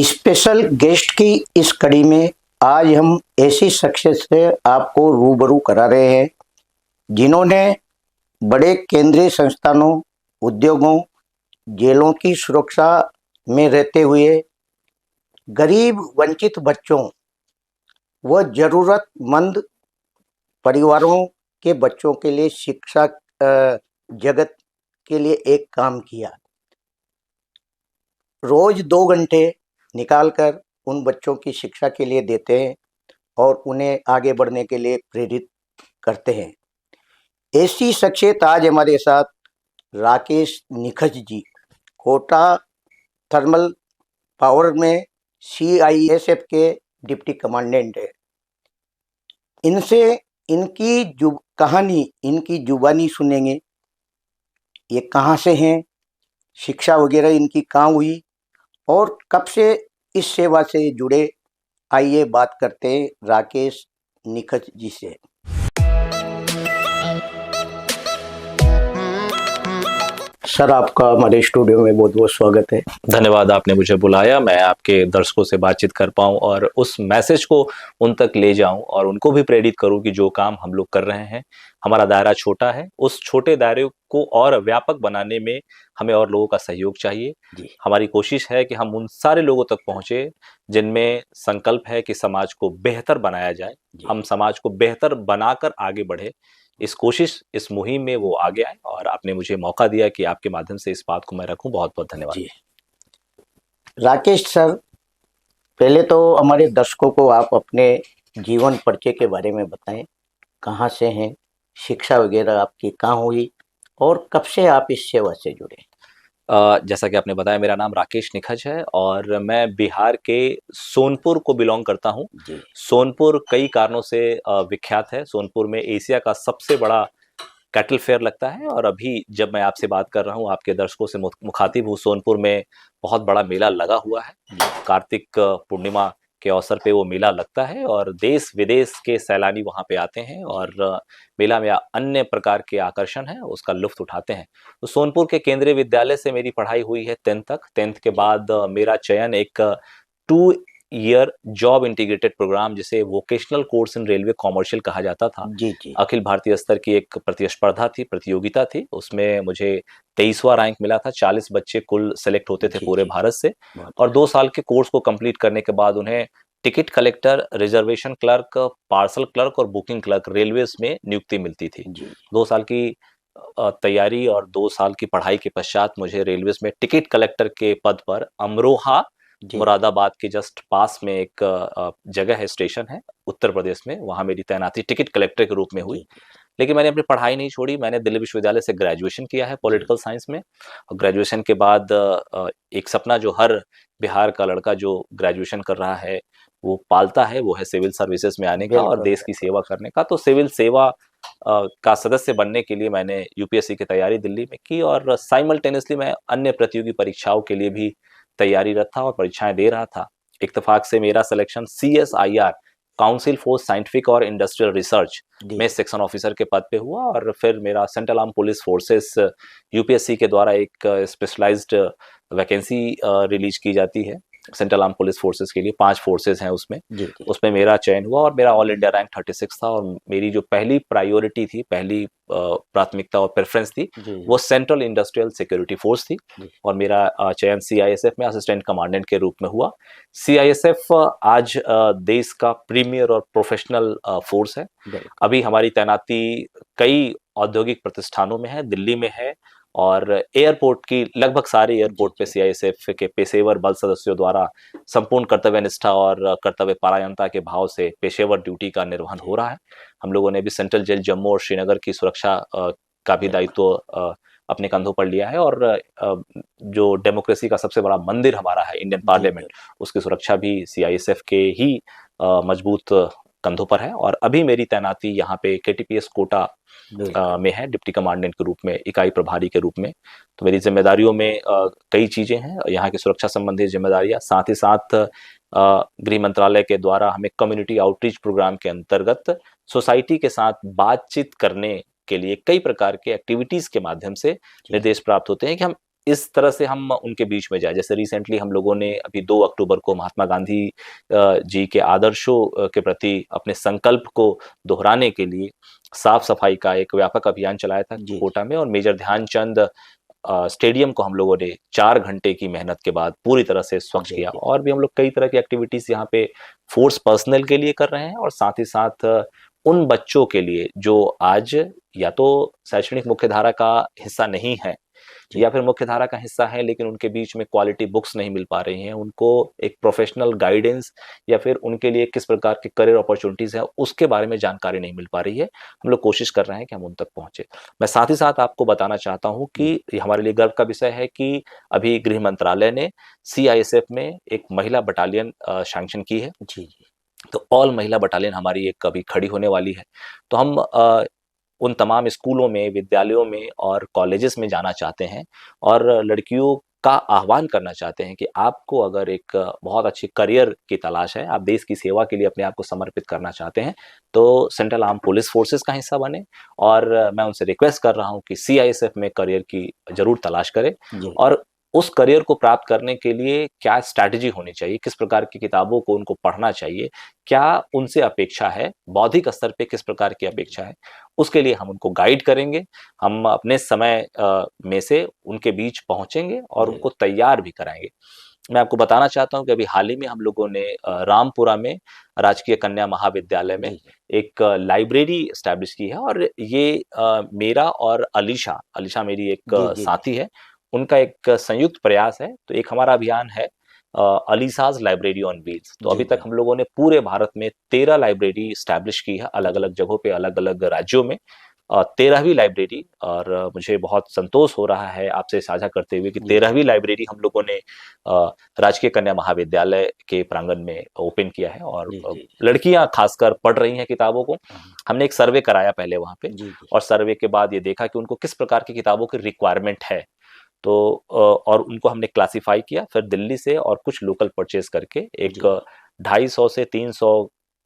Special guest की इस कड़ी में आज हम ऐसी शख्सियत से आपको रूबरू करा रहे हैं जिन्होंने बड़े केंद्रीय संस्थानों, उद्योगों, जेलों की सुरक्षा में रहते हुए गरीब वंचित बच्चों व जरूरतमंद परिवारों के बच्चों के लिए शिक्षा जगत के लिए एक काम किया। रोज 2 घंटे निकालकर उन बच्चों की शिक्षा के लिए देते हैं और उन्हें आगे बढ़ने के लिए प्रेरित करते हैं। ऐसी शख्सियत आज हमारे साथ राकेश निखज जी, कोटा थर्मल पावर में CISF के डिप्टी कमांडेंट है। इनसे इनकी कहानी, इनकी जुबानी सुनेंगे। ये कहाँ से हैं, शिक्षा वगैरह इनकी कहाँ हुई और कब से इस सेवा से जुड़े। आइए बात करते हैं राकेश निखज जी से। सर, आपका हमारे स्टूडियो में बहुत बहुत स्वागत है। धन्यवाद, आपने मुझे बुलाया। मैं आपके दर्शकों से बातचीत कर पाऊं और उस मैसेज को उन तक ले जाऊं और उनको भी प्रेरित करूं कि जो काम हम लोग कर रहे हैं, हमारा दायरा छोटा है, उस छोटे दायरे को और व्यापक बनाने में हमें और लोगों का सहयोग चाहिए। हमारी कोशिश है कि हम उन सारे लोगों तक पहुंचे जिनमें संकल्प है कि समाज को बेहतर बनाया जाए, हम समाज को बेहतर बनाकर आगे बढ़े। इस मुहिम में वो आगे आए और आपने मुझे मौका दिया कि आपके माध्यम से इस बात को मैं रखूं। बहुत बहुत धन्यवाद। राकेश सर, पहले तो हमारे दर्शकों को आप अपने जीवन परिचय के बारे में बताएं। कहाँ से हैं, शिक्षा वगैरह आपकी कहाँ हुई और कब से आप इस सेवा से जुड़े? जैसा कि आपने बताया, मेरा नाम राकेश निखज है और मैं बिहार के सोनपुर को बिलोंग करता हूं। सोनपुर कई कारणों से विख्यात है। सोनपुर में एशिया का सबसे बड़ा कैटल फेयर लगता है और अभी जब मैं आपसे बात कर रहा हूं, आपके दर्शकों से मुखातिब हूं, सोनपुर में बहुत बड़ा मेला लगा हुआ है। कार्तिक पूर्णिमा के अवसर पे वो मेला लगता है और देश विदेश के सैलानी वहां पे आते हैं और मेला में अन्य प्रकार के आकर्षण है, उसका लुत्फ उठाते हैं। तो सोनपुर के केंद्रीय विद्यालय से मेरी पढ़ाई हुई है 10th तक। 10th के बाद मेरा चयन एक 2 ईयर जॉब इंटीग्रेटेड प्रोग्राम, जिसे vocational course in railway commercial कहा जाता था, अखिल भारतीय स्तर की एक प्रतिस्पर्धा थी, प्रतियोगिता थी। उसमें मुझे 23वां रैंक मिला था। 40 बच्चे कुल सेलेक्ट होते थे पूरे भारत से और 2 साल के कोर्स को कंप्लीट करने के बाद उन्हें ticket collector, reservation clerk, parcel clerk और बुकिंग क्लर्क रेलवेज में नियुक्ति मिलती थी। 2 साल की तैयारी और 2 साल की पढ़ाई के पश्चात मुझे रेलवेज में टिकट कलेक्टर के पद पर अमरोहा, मुरादाबाद के जस्ट पास में एक जगह है, स्टेशन है उत्तर प्रदेश में, वहां मेरी तैनाती टिकट कलेक्टर के रूप में हुई। लेकिन मैंने अपनी पढ़ाई नहीं छोड़ी। मैंने दिल्ली विश्वविद्यालय से ग्रेजुएशन किया है पॉलिटिकल साइंस में। और ग्रेजुएशन के बाद एक सपना जो हर बिहार का लड़का जो ग्रेजुएशन कर रहा है वो पालता है, वो है सिविल सर्विसेज में आने का और देश की सेवा करने का। तो सिविल सेवा का सदस्य बनने के लिए मैंने UPSC की तैयारी दिल्ली में की और साइमल्टेनियसली मैं अन्य प्रतियोगी परीक्षाओं के लिए भी तैयारीरत था और परीक्षाएं दे रहा था। इत्तेफाक से मेरा selection CSIR, council for scientific और इंडस्ट्रियल रिसर्च में सेक्शन ऑफिसर के पद पे हुआ और फिर मेरा central arm police forces UPSC के द्वारा एक स्पेशलाइज्ड वैकेंसी रिलीज की जाती है सेंट्रल आर्म पुलिस फोर्सेस के लिए। 5 फोर्सेस हैं उसमें मेरा चयन हुआ और मेरा ऑल इंडिया रैंक 36 था। और मेरी जो पहली प्रायोरिटी थी, पहली प्राथमिकता और प्रेफरेंस थी, वो सेंट्रल इंडस्ट्रियल सिक्योरिटी फोर्स थी और मेरा चयन CISF में असिस्टेंट कमांडेंट के रूप में हुआ। CISF आज देश का प्रीमियर और प्रोफेशनल फोर्स है। अभी हमारी तैनाती कई औद्योगिक प्रतिष्ठानों में है, दिल्ली में है और एयरपोर्ट की लगभग सारे एयरपोर्ट पे CISF के पेशेवर बल सदस्यों द्वारा संपूर्ण कर्तव्य निष्ठा और कर्तव्य परायणता के भाव से पेशेवर ड्यूटी का निर्वहन हो रहा है। हम लोगों ने भी सेंट्रल जेल जम्मू और श्रीनगर की सुरक्षा का भी दायित्व अपने कंधों पर लिया है और जो डेमोक्रेसी का सबसे बड़ा मंदिर हमारा है, इंडियन पार्लियामेंट, उसकी सुरक्षा भी CISF के ही मजबूत कंधों पर है। और अभी मेरी तैनाती यहाँ पे KTPS कोटा में है, डिप्टी कमांडेंट के रूप में, इकाई प्रभारी के रूप में। तो मेरी जिम्मेदारियों में कई चीजें हैं, यहाँ की सुरक्षा संबंधी जिम्मेदारियां, साथ ही साथ गृह मंत्रालय के द्वारा हमें कम्युनिटी आउटरीच प्रोग्राम के अंतर्गत सोसाइटी के साथ बातचीत करने के लिए कई प्रकार के एक्टिविटीज के माध्यम से निर्देश प्राप्त होते हैं कि हम इस तरह से हम उनके बीच में जाए। जैसे रिसेंटली हम लोगों ने अभी 2 अक्टूबर को महात्मा गांधी जी के आदर्शों के प्रति अपने संकल्प को दोहराने के लिए साफ सफाई का एक व्यापक अभियान चलाया था जी कोटा में, और मेजर ध्यानचंद स्टेडियम को हम लोगों ने 4 घंटे की मेहनत के बाद पूरी तरह से स्वच्छ जी किया। जी और भी हम लोग कई तरह की एक्टिविटीज यहाँ पे फोर्स पर्सनल के लिए कर रहे हैं, और साथ ही साथ उन बच्चों के लिए जो आज या तो शैक्षणिक मुख्यधारा का हिस्सा नहीं है जी या फिर मुख्यधारा का हिस्सा है लेकिन उनके बीच में क्वालिटी बुक्स नहीं मिल पा रही हैं, उनको एक प्रोफेशनल गाइडेंस या फिर उनके लिए किस प्रकार के करियर अपॉर्चुनिटीज है उसके बारे में जानकारी नहीं मिल पा रही है। हम लोग कोशिश कर रहे हैं कि हम उन तक पहुंचे। मैं साथ ही साथ आपको बताना चाहता हूं कि ये हमारे लिए गर्व का विषय है कि अभी गृह मंत्रालय ने CISF में एक महिला बटालियन सैंक्शन की है। जी जी तो ऑल महिला बटालियन हमारी एक कभी खड़ी होने वाली है। तो हम उन तमाम स्कूलों में, विद्यालयों में और कॉलेजेस में जाना चाहते हैं और लड़कियों का आह्वान करना चाहते हैं कि आपको अगर एक बहुत अच्छी करियर की तलाश है, आप देश की सेवा के लिए अपने आप को समर्पित करना चाहते हैं, तो सेंट्रल आर्म पुलिस फोर्सेस का हिस्सा बने। और मैं उनसे रिक्वेस्ट कर रहा हूं कि CISF में करियर की जरूर तलाश करें, जी और उस करियर को प्राप्त करने के लिए क्या स्ट्रैटेजी होनी चाहिए, किस प्रकार की किताबों को उनको पढ़ना चाहिए, क्या उनसे अपेक्षा है, बौद्धिक स्तर पे किस प्रकार की अपेक्षा है, उसके लिए हम उनको गाइड करेंगे। हम अपने समय में से उनके बीच पहुंचेंगे और जी उनको तैयार भी कराएंगे। मैं आपको बताना चाहता हूं कि अभी हाल ही में हम लोगों ने रामपुरा में राजकीय कन्या महाविद्यालय में जी एक लाइब्रेरी स्टैब्लिश की है, और ये मेरा और अलीशा अलीशा मेरी एक जी जी साथी है, उनका एक संयुक्त प्रयास है। तो एक हमारा अभियान है अलीसाज लाइब्रेरी ऑन व्हील्स। तो जी अभी तक जी हम लोगों ने पूरे भारत में 13 लाइब्रेरी स्टैब्लिश की है, अलग अलग जगहों पे, अलग अलग राज्यों में 13वीं लाइब्रेरी। और मुझे बहुत संतोष हो रहा है आपसे साझा करते हुए कि जी 13वीं लाइब्रेरी हम लोगों ने राजकीय कन्या महाविद्यालय के प्रांगण में ओपन किया है, और जी जी लड़कियां खासकर पढ़ रही हैं किताबों को। हाँ, हमने एक सर्वे कराया पहले वहां पे, जी जी और सर्वे के बाद ये देखा कि उनको किस प्रकार की किताबों की रिक्वायरमेंट है। तो और उनको हमने क्लासिफाई किया, फिर दिल्ली से और कुछ लोकल परचेज करके एक जी 250 से 300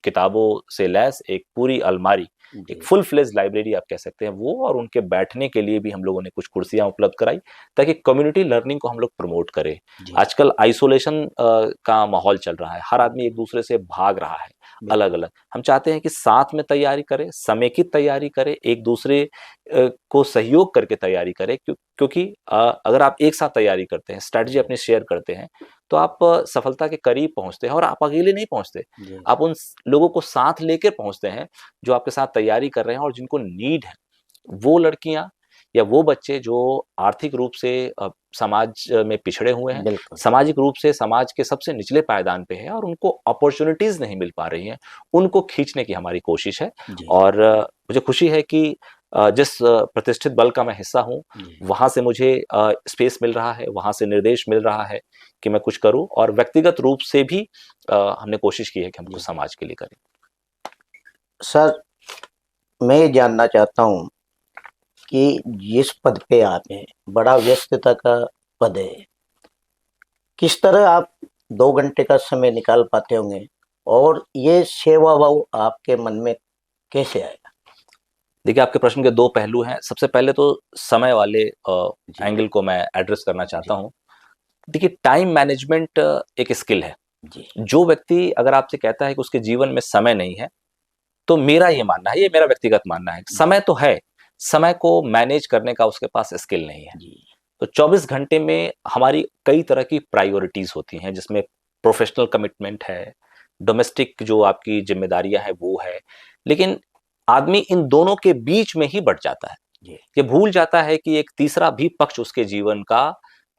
किताबों से लैस एक पूरी अलमारी, एक जी फुल फ्लेज लाइब्रेरी आप कह सकते हैं वो, और उनके बैठने के लिए भी हम लोगों ने कुछ कुर्सियां उपलब्ध कराई ताकि कम्युनिटी लर्निंग को हम लोग प्रमोट करें। जी आजकल आइसोलेशन का माहौल चल रहा है, हर आदमी एक दूसरे से भाग रहा है अलग बिल्कुल अलग। हम चाहते हैं कि साथ में तैयारी करें, समेकित तैयारी करें, एक दूसरे को सहयोग करके तैयारी करें, क्योंकि अगर आप एक साथ तैयारी करते हैं, स्ट्रैटेजी जी अपनी शेयर करते हैं, तो आप सफलता के करीब पहुंचते हैं। और आप अकेले नहीं पहुंचते, जी आप उन लोगों को साथ लेकर पहुंचते हैं जो आपके साथ तैयारी कर रहे हैं और जिनको नीड है। वो लड़कियां या वो बच्चे जो आर्थिक रूप से समाज में पिछड़े हुए हैं, बिल्कुल सामाजिक रूप से समाज के सबसे निचले पायदान पे हैं और उनको अपॉर्चुनिटीज नहीं मिल पा रही हैं, उनको खींचने की हमारी कोशिश है। जी और मुझे खुशी है कि जिस प्रतिष्ठित बल का मैं हिस्सा हूँ, जी वहां से मुझे स्पेस मिल रहा है, वहां से निर्देश मिल रहा है कि मैं कुछ करूं, और व्यक्तिगत रूप से भी हमने कोशिश की है कि हम कुछ जी समाज के लिए करें। सर, मैं ये जानना चाहता हूँ कि जिस पद पे आप हैं, बड़ा व्यस्तता का पद है, किस तरह आप 2 घंटे का समय निकाल पाते होंगे और ये सेवा भाव आपके मन में कैसे आया? देखिए, आपके प्रश्न के दो पहलू हैं। सबसे पहले तो समय वाले जी एंगल को मैं एड्रेस करना चाहता जी हूँ। देखिए, टाइम मैनेजमेंट एक स्किल है। जी जो व्यक्ति अगर आपसे कहता है कि उसके जीवन में समय नहीं है, तो मेरा ये मानना है, ये मेरा व्यक्तिगत मानना है, समय तो है, समय को मैनेज करने का उसके पास स्किल नहीं है। जी तो 24 घंटे में हमारी कई तरह की प्रायोरिटीज होती हैं, जिसमें प्रोफेशनल कमिटमेंट है, डोमेस्टिक जो आपकी जिम्मेदारियां हैं वो है, लेकिन आदमी इन दोनों के बीच में ही बट जाता है। जी ये भूल जाता है कि एक तीसरा भी पक्ष उसके जीवन का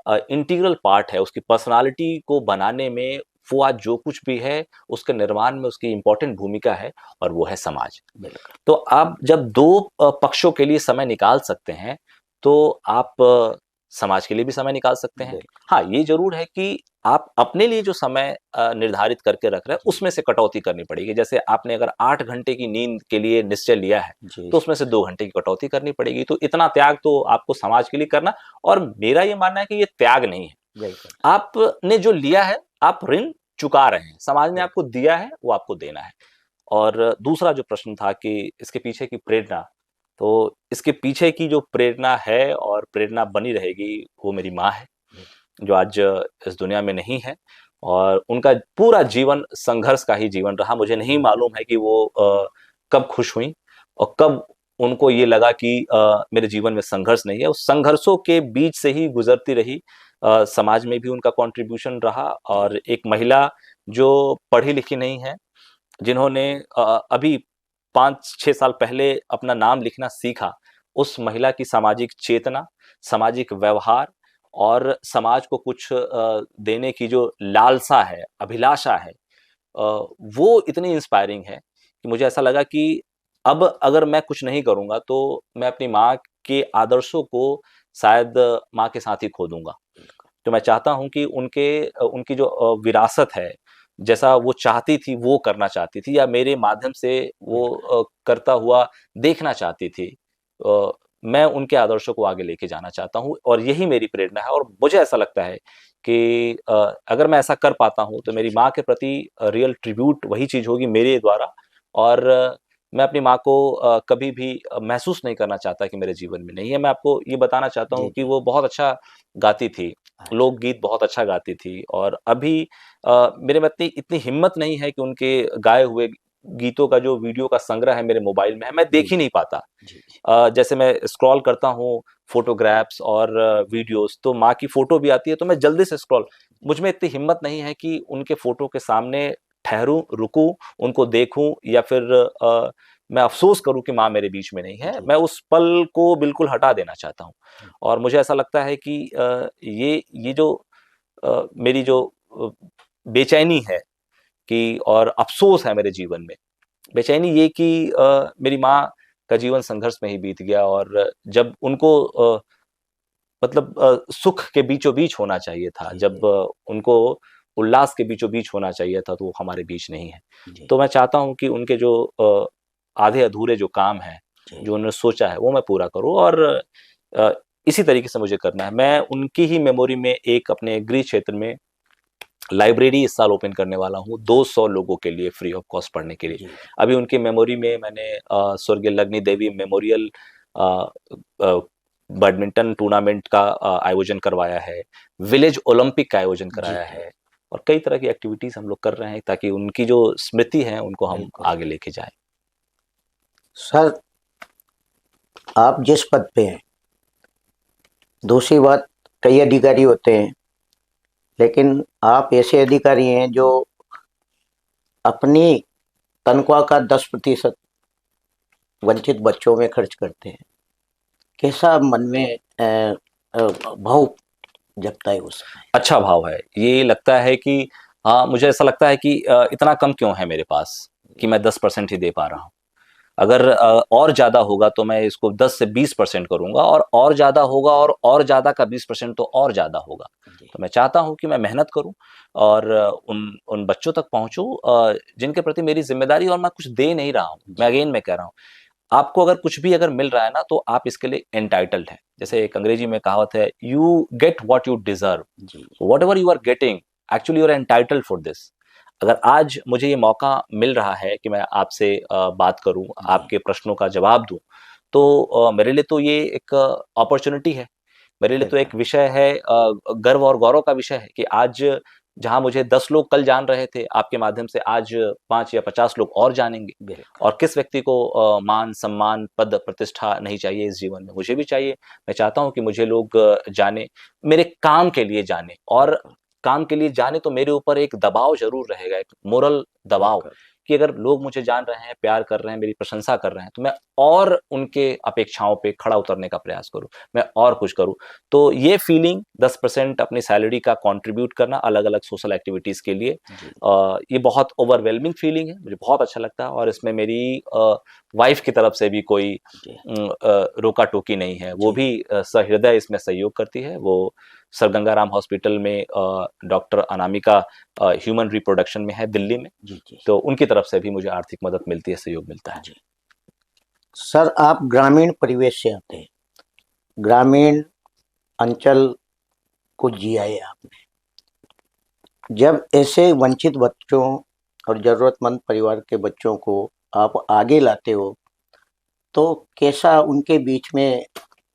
इंटीग्रल पार्ट है, उसकी पर्सनालिटी को बनाने में वो आज जो कुछ भी है उसके निर्माण में उसकी इंपॉर्टेंट भूमिका है, और वो है समाज। बिल्कुल तो आप जब दो पक्षों के लिए समय निकाल सकते हैं, तो आप समाज के लिए भी समय निकाल सकते हैं। बिल्कुल हाँ, ये जरूर है कि आप अपने लिए जो समय निर्धारित करके रख रहे हैं, जी उसमें से कटौती करनी पड़ेगी। जैसे आपने अगर 8 घंटे की नींद के लिए निश्चय लिया है, जी तो उसमें से 2 घंटे की कटौती करनी पड़ेगी। तो इतना त्याग तो आपको समाज के लिए करना, और मेरा ये मानना है कि ये त्याग नहीं है। बिल्कुल आपने जो लिया है, आप ऋण चुका रहे हैं। समाज ने आपको बिल्कुल दिया है, वो आपको देना है। और दूसरा जो प्रश्न था कि इसके पीछे की प्रेरणा, तो इसके पीछे की जो प्रेरणा है और प्रेरणा बनी रहेगी, वो मेरी माँ है, जो आज इस दुनिया में नहीं है। और उनका पूरा जीवन संघर्ष का ही जीवन रहा। मुझे नहीं मालूम है कि वो कब खुश हुई और कब उनको ये लगा कि मेरे जीवन में संघर्ष नहीं है। उस संघर्षों के बीच से ही गुजरती रही। समाज में भी उनका कंट्रीब्यूशन रहा। और एक महिला जो पढ़ी लिखी नहीं है, जिन्होंने अभी 5-6 साल पहले अपना नाम लिखना सीखा, उस महिला की सामाजिक चेतना, सामाजिक व्यवहार और समाज को कुछ देने की जो लालसा है, अभिलाषा है, वो इतनी इंस्पायरिंग है कि मुझे ऐसा लगा कि अब अगर मैं कुछ नहीं करूँगा तो मैं अपनी माँ के आदर्शों को शायद माँ के साथ ही खो दूँगा। तो मैं चाहता हूँ कि उनकी जो विरासत है, जैसा वो चाहती थी वो करना चाहती थी, या मेरे माध्यम से वो करता हुआ देखना चाहती थी। मैं उनके आदर्शों को आगे लेके जाना चाहता हूँ और यही मेरी प्रेरणा है। और मुझे ऐसा लगता है कि अगर मैं ऐसा कर पाता हूँ तो मेरी माँ के प्रति रियल ट्रिब्यूट वही चीज़ होगी मेरे द्वारा। और मैं अपनी माँ को कभी भी महसूस नहीं करना चाहता कि मेरे जीवन में नहीं है। मैं आपको ये बताना चाहता हूँ जी, कि जी। वो बहुत अच्छा गाती थी, अच्छा। लोकगीत बहुत अच्छा गाती थी। और अभी मेरे में इतनी इतनी हिम्मत नहीं है कि उनके गाए हुए गीतों का जो वीडियो का संग्रह है मेरे मोबाइल में है, मैं जी, देख ही नहीं पाता। जी, जी। जैसे मैं स्क्रॉल करता हूँ फोटोग्राफ्स और वीडियोस, तो माँ की फोटो भी आती है तो मैं जल्दी से स्क्रॉल, मुझ में इतनी हिम्मत नहीं है कि उनके फोटो के सामने ठहरूं, रुकूं, उनको देखूं, या फिर मैं अफ़सोस करूं कि माँ मेरे बीच में नहीं है। जी, मैं उस पल को बिल्कुल हटा देना चाहता हूँ। जी। और मुझे ऐसा लगता है कि ये जो मेरी जो बेचैनी है कि और अफ़सोस है मेरे जीवन में, बेचैनी ये कि मेरी माँ का जीवन संघर्ष में ही बीत गया। और जब उनको मतलब सुख के बीचों-बीच होना चाहिए था, जी, जब जी, उनको उल्लास के बीचों-बीच होना चाहिए था, तो वो हमारे बीच नहीं है। जी, तो मैं चाहता हूँ कि उनके जो आधे-अधूरे जो काम हैं, जी, जो उन्होंने सोचा है, वो मैं पूरा करूँ। और अ, इसी तरीके से मुझे करना है। मैं उनकी ही मेमोरी में एक अपने गृह क्षेत्र में लाइब्रेरी इस साल ओपन करने वाला हूँ, 200 लोगों के लिए फ्री ऑफ कॉस्ट पढ़ने के लिए। जी, जी। अभी उनकी मेमोरी में मैंने स्वर्गीय लगनी देवी मेमोरियल अ अ, बैडमिंटन टूर्नामेंट का आयोजन करवाया है, विलेज ओलंपिक का आयोजन जी, कराया जी। है, और कई तरह की एक्टिविटीज़ हम लोग कर रहे हैं ताकि उनकी जो स्मृति है, उनको हम बिल्कुल। आगे लेके जाएँ। सर, आप जिस पद पे हैं, दूसरी बात, कई अधिकारी होते हैं, लेकिन आप ऐसे अधिकारी हैं जो अपनी तनख्वाह का 10% वंचित बच्चों में खर्च करते हैं। कैसा मन में भाव जगता है उस समय? अच्छा भाव है। ये लगता है कि मुझे ऐसा लगता है कि इतना कम क्यों है मेरे पास कि मैं 10% ही दे पा रहा हूँ। अगर और ज़्यादा होगा तो मैं इसको 10 से 20% करूँगा, और ज़्यादा होगा और ज़्यादा का 20% तो और ज़्यादा होगा। जी, तो मैं चाहता हूँ कि मैं मेहनत करूँ और उन उन बच्चों तक पहुँचूँ जिनके प्रति मेरी ज़िम्मेदारी, और मैं कुछ दे नहीं रहा हूँ। मैं जी, अगेन मैं कह रहा हूँ, आपको अगर कुछ भी अगर मिल रहा है ना, तो आप इसके लिए एंटाइटल्ड हैं। जैसे एक अंग्रेजी में कहावत है, "you get what you deserve." जी, whatever you are getting, actually you are entitled for this. अगर आज मुझे ये मौका मिल रहा है कि मैं आपसे बात करूं, जी, आपके प्रश्नों का जवाब दूं, तो मेरे लिए तो ये एक अपॉर्चुनिटी है। मेरे लिए तो बिल्कुल, एक विषय है, गर्व और गौरव का विषय है कि आज जहां मुझे 10 लोग कल जान रहे थे, आपके माध्यम से आज 5 या 50 लोग और जानेंगे। बिल्कुल। और किस व्यक्ति को मान सम्मान पद प्रतिष्ठा नहीं चाहिए इस जीवन में? मुझे भी चाहिए। मैं चाहता हूं कि मुझे लोग जाने, मेरे काम के लिए जाने। और बिल्कुल, काम के लिए जाने तो मेरे ऊपर एक दबाव ज़रूर रहेगा, एक मोरल दबाव, बिल्कुल। कि अगर लोग मुझे जान रहे हैं, प्यार कर रहे हैं, मेरी प्रशंसा कर रहे हैं, तो मैं और उनके अपेक्षाओं पे खड़ा उतरने का प्रयास करूँ, मैं और कुछ करूँ। तो ये फीलिंग 10% अपनी सैलरी का कंट्रीब्यूट करना अलग-अलग सोशल एक्टिविटीज़ के लिए, जी, ये बहुत ओवरवेलमिंग फीलिंग है, मुझे बहुत अच्छा लगता है। और इसमें मेरी वाइफ़ की तरफ से भी कोई जी, रोका-टोकी नहीं है। वो जी, भी सहृदय इसमें सहयोग करती है। वो सर गंगाराम हॉस्पिटल में डॉक्टर अनामिका ह्यूमन रिप्रोडक्शन में है दिल्ली में, जी, जी, तो उनकी तरफ से भी मुझे आर्थिक मदद मिलती है, सहयोग मिलता है। जी। सर, आप ग्रामीण परिवेश से आते हैं, ग्रामीण अंचल को जिया है आपने। जब ऐसे वंचित बच्चों और ज़रूरतमंद परिवार के बच्चों को आप आगे लाते हो, तो कैसा उनके बीच में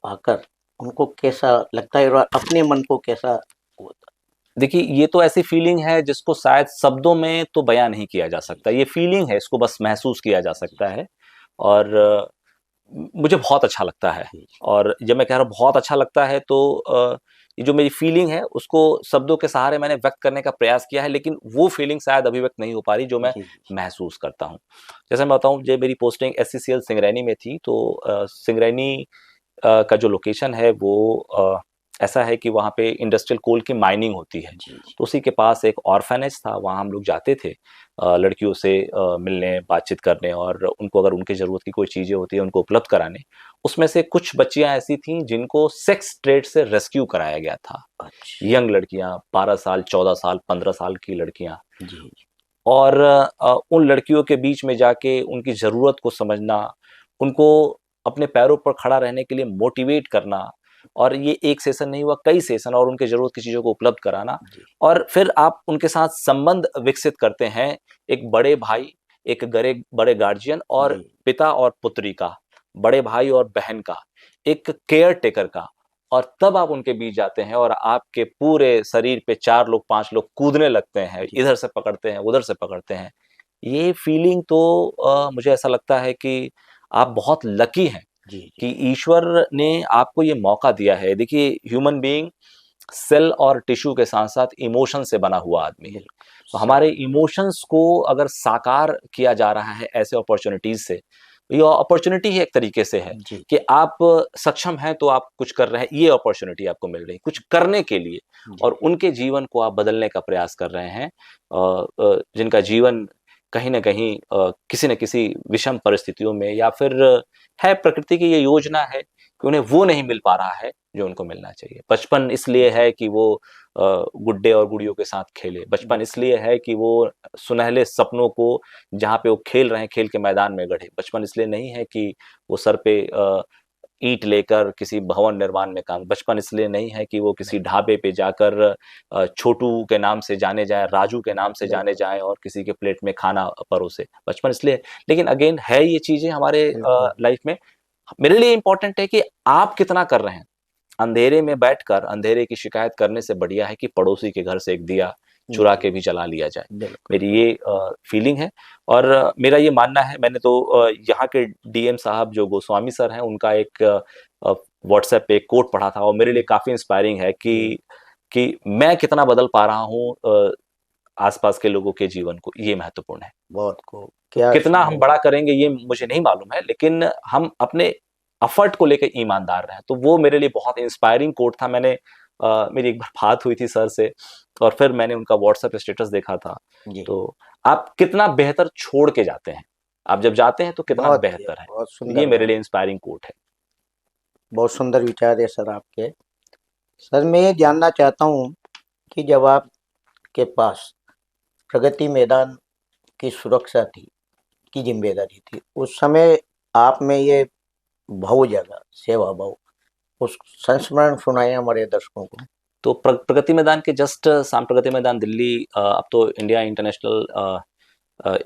आकर उनको कैसा लगता है और अपने मन को कैसा होता? देखिए, ये तो ऐसी फीलिंग है जिसको शायद शब्दों में तो बयां नहीं किया जा सकता। ये फीलिंग है, इसको बस महसूस किया जा सकता है। और मुझे बहुत अच्छा लगता है। जी, और जब मैं कह रहा हूँ बहुत अच्छा लगता है तो ये जो मेरी फीलिंग है उसको शब्दों के सहारे मैंने व्यक्त करने का प्रयास किया है, लेकिन वो फीलिंग शायद अभिव्यक्त नहीं हो पा रही जो मैं जी, जी, महसूस करता हूँ। जैसे मैं बताऊँ, जब मेरी पोस्टिंग एससीसीएल सिंगरैनी में थी तो सिंगरैनी का जो लोकेशन है वो ऐसा है कि वहाँ पे इंडस्ट्रियल कोल की माइनिंग होती है। जी, जी, तो उसी के पास एक ऑर्फेनेज था, वहाँ हम लोग जाते थे लड़कियों से मिलने, बातचीत करने और उनको अगर उनकी ज़रूरत की कोई चीज़ें होती हैं उनको उपलब्ध कराने। उसमें से कुछ बच्चियाँ ऐसी थीं जिनको सेक्स ट्रेड से रेस्क्यू कराया गया था। अच्छा, यंग लड़कियाँ, 12 साल, 14 साल, 15 साल की लड़कियाँ। जी, और उन लड़कियों के बीच में जाके उनकी ज़रूरत को समझना, उनको अपने पैरों पर खड़ा रहने के लिए मोटिवेट करना, और ये एक सेशन नहीं हुआ, कई सेशन, और उनके ज़रूरत की चीज़ों को उपलब्ध कराना। जी, और फिर आप उनके साथ संबंध विकसित करते हैं, एक बड़े भाई, एक बड़े गार्जियन और जी, पिता और पुत्री का, बड़े भाई और बहन का, एक केयर टेकर का। और तब आप उनके बीच जाते हैं और आपके पूरे शरीर पे 4 लोग, 5 लोग कूदने लगते हैं, जी, इधर से पकड़ते हैं, उधर से पकड़ते हैं। ये फीलिंग तो मुझे ऐसा लगता है कि आप बहुत लकी हैं जी, जी, कि ईश्वर ने आपको ये मौका दिया है। देखिए, ह्यूमन बीइंग सेल और टिश्यू के साथ-साथ इमोशन से बना हुआ आदमी है। बिल्कुल, तो हमारे सही, इमोशंस को अगर साकार किया जा रहा है ऐसे अपॉर्च्युनिटीज़ से, ये अपॉर्च्युनिटी ही एक तरीके से है जी, कि आप सक्षम हैं तो आप कुछ कर रहे हैं, ये अपॉर्च्युनिटी आपको मिल रही है कुछ करने के लिए, जी, और उनके जीवन को आप बदलने का प्रयास कर रहे हैं। जिनका जीवन कहीं न कहीं किसी न किसी विषम परिस्थितियों में, या फिर है प्रकृति की ये योजना है कि उन्हें वो नहीं मिल पा रहा है जो उनको मिलना चाहिए। बचपन इसलिए है कि वो गुड्डे और गुड़ियों के साथ खेले। बचपन बिल्कुल, इसलिए है कि वो सुनहले सपनों को जहाँ पे वो खेल रहे हैं, खेल के मैदान में गढ़े। बचपन इसलिए नहीं है कि वो सर पे ईंट लेकर किसी भवन निर्माण में काम। बचपन इसलिए नहीं है कि वो किसी बिल्कुल, ढाबे पे जाकर छोटू के नाम से जाने जाएँ, राजू के नाम से जाने बिल्कुल, जाएँ और किसी के प्लेट में खाना परोसे। बचपन इसलिए, लेकिन अगेन है ये चीज़ें हमारे बिल्कुल, लाइफ में। मेरे लिए इम्पोर्टेंट है कि आप कितना कर रहे हैं। अंधेरे में बैठकर अंधेरे की शिकायत करने से बढ़िया है कि पड़ोसी के घर से एक दिया चुरा जी, के भी जला लिया जाए। बिल्कुल, मेरी ये फीलिंग है। और मेरा ये मानना है, मैंने तो यहाँ के डीएम साहब जो गोस्वामी सर हैं उनका एक व्हाट्सएप पे एक कोट पढ़ा था और मेरे लिए काफ़ी इंस्पायरिंग है जी, कि मैं कितना बदल पा रहा हूँ आस-पास के लोगों के जीवन को, ये महत्वपूर्ण है। बहुत खूब, तो क्या कितना हम सुंदर, बड़ा करेंगे ये मुझे नहीं मालूम है, लेकिन हम अपने एफर्ट को लेके ईमानदार रहें। तो वो मेरे लिए बहुत इंस्पायरिंग कोट था। मैंने मेरी एक बार बात हुई थी सर से और फिर मैंने उनका व्हाट्सएप स्टेटस देखा था। जी, तो आप कितना बेहतर छोड़ के जाते हैं। आप जब जाते हैं तो कितना बहुत बढ़िया, बेहतर है। बहुत तो ये सुंदर मेरे बात, लिए इंस्पायरिंग कोट है। बहुत सुंदर विचार है सर आपके। सर मैं ये जानना चाहता हूँ कि जब आपके पास प्रगति मैदान की सुरक्षा थी, की ज़िम्मेदारी थी, उस समय आप में ये भाव जागा, सेवा भाव, उस संस्मरण सुनाएँ हमारे दर्शकों को। तो प्रगति मैदान के जस्ट साम प्रगति मैदान दिल्ली अब तो इंडिया इंटरनेशनल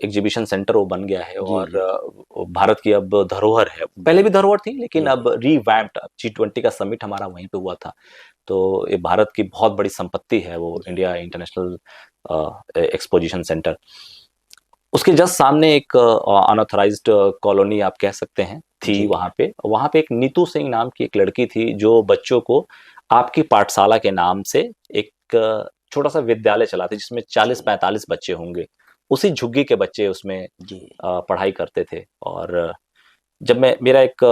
एग्जीबिशन सेंटर वो बन गया है जी, और जी, भारत की अब धरोहर है। पहले भी बिल्कुल, धरोहर थी, लेकिन जी, अब रिवैम्प्ड, अब G20 का समिट हमारा वहीं पे हुआ था। तो ये भारत की बहुत बड़ी संपत्ति है वो जी, इंडिया इंटरनेशनल एक्सपोजिशन सेंटर। उसके जस्ट सामने एक अनऑथराइज्ड कॉलोनी आप कह सकते हैं, थी जी, वहाँ पे। वहाँ पे एक नीतू सिंह नाम की एक लड़की थी जो बच्चों को आपकी पाठशाला के नाम से एक छोटा-सा विद्यालय चलाती जिसमें जी, 40-45 बच्चे होंगे। उसी झुग्गी के बच्चे उसमें जी, पढ़ाई करते थे। और जब मैं मेरा एक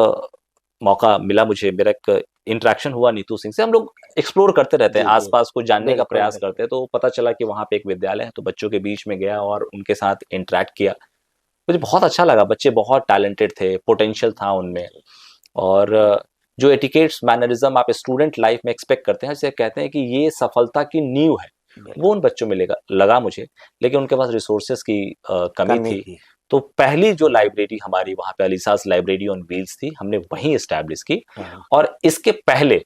मौका मिला, मुझे मेरा एक इंटरेक्शन हुआ नीतू सिंह से। हम लोग एक्सप्लोर करते रहते हैं, जी, जी, आस-पास को जानने का बिल्कुल, प्रयास करते बिल्कुल, हैं, तो पता चला कि वहाँ पे एक विद्यालय है, तो बच्चों के बीच में गया और उनके साथ इंटरैक्ट किया। मुझे बहुत अच्छा लगा, बच्चे बहुत टैलेंटेड थे, पोटेंशियल था उनमें। जी, और जो एटिकेट्स, मैनरिज़्म आप स्टूडेंट लाइफ में एक्सपेक्ट करते हैं, जिसे कहते हैं कि ये सफलता की नींव है, वो बिल्कुल, उन बच्चों में लगा मुझे। लेकिन उनके पास रिसोर्सेज़ की कमी कमी थी। थी, तो पहली जो लाइब्रेरी हमारी वहाँ पे अलीसास लाइब्रेरी ऑन व्हील्स थी, हमने वहीं एस्टैब्लिश की। हाँ, और इसके पहले